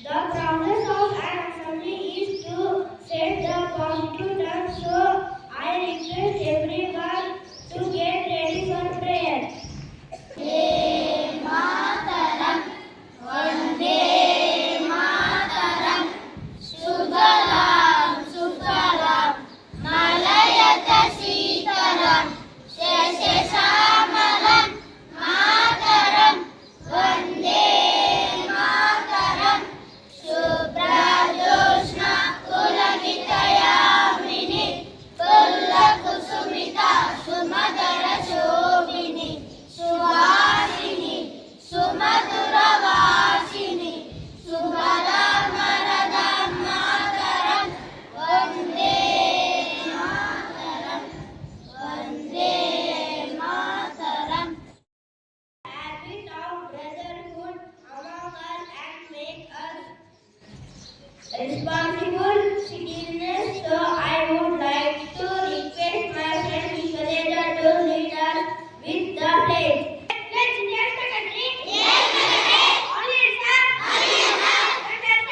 The process of an assembly is to set the positive turn, so I request everyone to get ready for prayer. Responsible citizens, so I would like to request my friend Vishwadeva to lead us with the pledge. Pledge India's the country. Yes, my country. All its brothers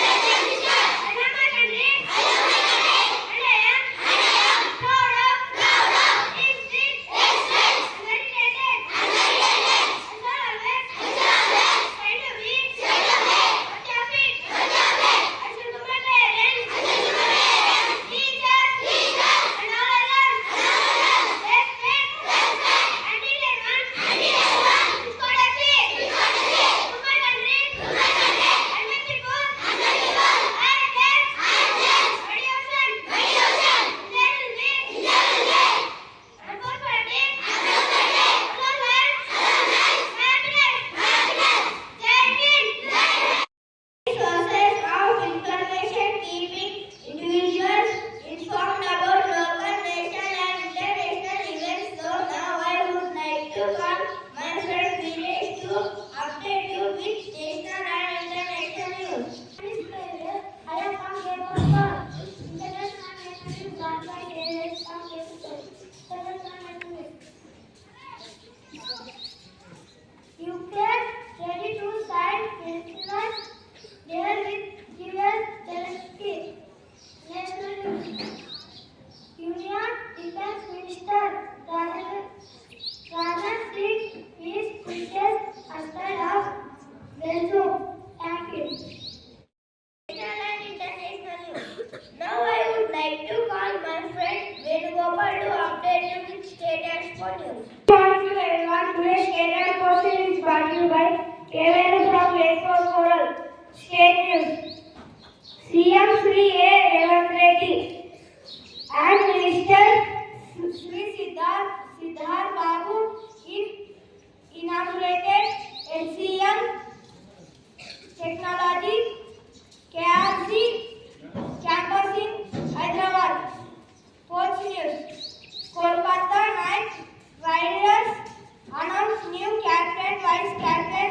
and sisters. I love my country. And I am proud of its dedicated. I shall always try to be patriotic. I shall do my parents, teachers, and all others. Respect and everyone. It's called a faith. To my country and my people. I pledge mighty ocean. There will be and prosperity. Long life. Happiness. Jai Hind. Sources of information keeping individuals informed about local, national and international events. So now I would like to call my friend Viresh to update you with national and international news. I am from Kepur. International national news brought by Viresh from Kepur. Ukraine ready to sign Finland deal with US Zelensky. National news. Union Defense Minister Rajnath Singh is British husband of Belgium. Thank you. National and international news. Now I would like to call my friend Venugopal to update you with state and sport news. Good morning everyone. Today's state and sport news is brought to you by KVL from Lakeshore Coral. State news. CM Sri A. Revanth Reddy and Minister Sri Siddharth Babu inaugurated HCM Technology KRC campus in Hyderabad. Sports news. Kolkata Knight Riders announced new captain, vice captain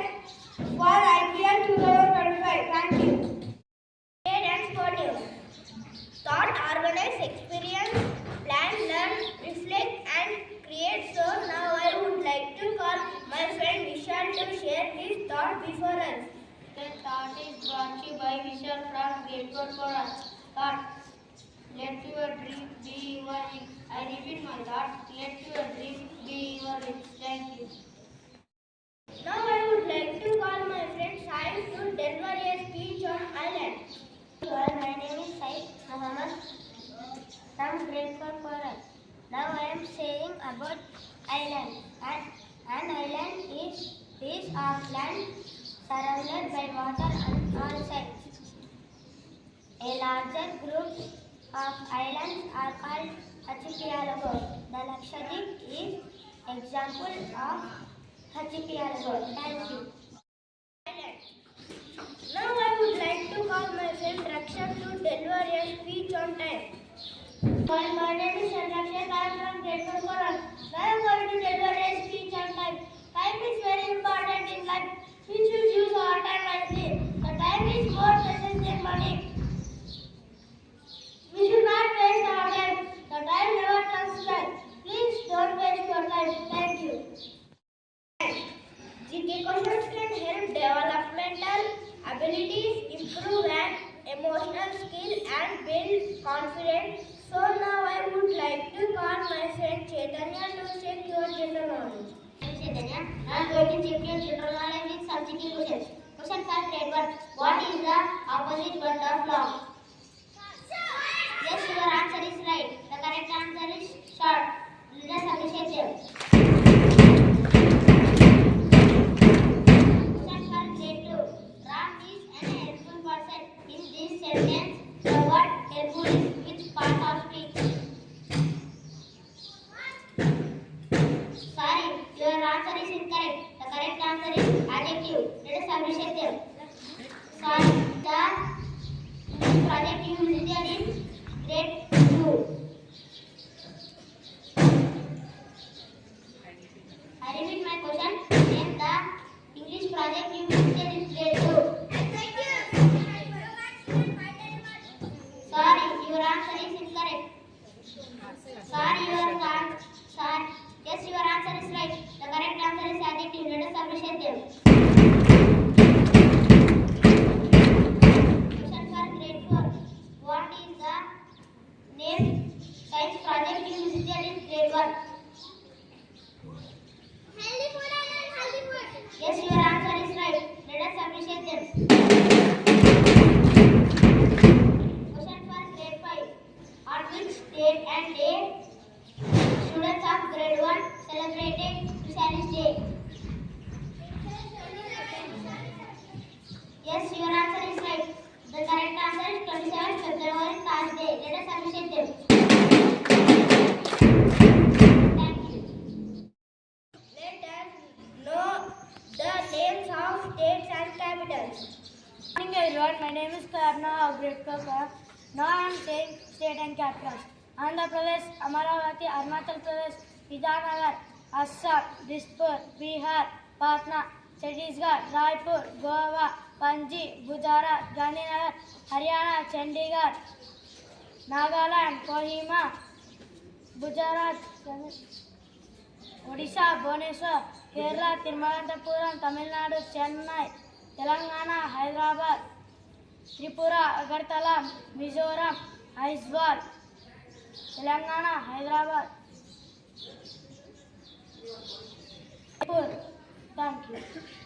for IPL 2025. Thank you. Trade and sport news. Thought, organize, experience, plan, learn, reflect and create. So now I would like to call my friend Vishal to share his thought before us. The thought is brought to you by Vishal from Gateway for us. Thought. Let your dream be your wings. I repeat my thought. Let your dream be your wings. Thank you. Now I would like to call my friend Saif to deliver a speech on Ireland. My name is Saif Muhammad from Grade 4 Coral. Now I am saying about Ireland. An island is piece of land surrounded by water on all sides. A larger group of islands are called archipelago. The Lakshadweep is example of archipelago. Thank you. Now I would like to call my friend Raksha to deliver a speech on time. My name is Raksha. I am from Grade 4 Coral. Now I am going to deliver a speech on time. Time is very important in life. We should use our time wisely. The time is more precious than money. We should not waste our time. The time never comes back. Please don't waste your time. Thank you. GK questions can help developmental abilities, improve an emotional skill and build confidence. So now I would like to call my friend Chaitanya to check your general knowledge. Chaitanya, I am going to check your general knowledge with some GK questions. Question 5, grade 1. What is the opposite word of long? Yes, your answer is right. The correct answer is short. Let us appreciate them. Question for grade 2. Ram is an helpful person. In this sentence, the word helpful is which part of speech? Sorry, your answer is incorrect. The correct answer is adjective. Let us appreciate them. Sorry, the project you visited in grade 2. I repeat my question. Name the English project you visited in grade 2. Sorry, your answer is incorrect. Sorry. Yes, your answer is right. The correct answer is adjective. Let us appreciate them. Question for grade 4. What is the name science project you visited in grade 1? Yes, your answer is right. Let us appreciate them. Question for grade 5. On which date and day students of grade 1 celebrated Christmas Day? Yes, your answer is right. The correct answer is 27 February, Thursday. Let us appreciate them. Thank you. Let us know the names of states and capitals. Good morning everyone, my name is Karna Abrekka. Now I am saying state and capitals. Andhra Pradesh, Amaravati, Arunachal Pradesh, Idanagar, Assam, Dispur, Bihar, Patna, Chhattisgarh, Raipur, Goa, Panji, Gujarat, Gandhinagar, Haryana, Chandigarh, Nagaland, Kohima, Gujarat, Odisha, Bhubaneswar, Kerala, Thiruvananthapuram, Tamil Nadu, Chennai, Telangana, Hyderabad, Tripura, Agartala, Mizoram, Aizawl, Telangana, Hyderabad. Thank you.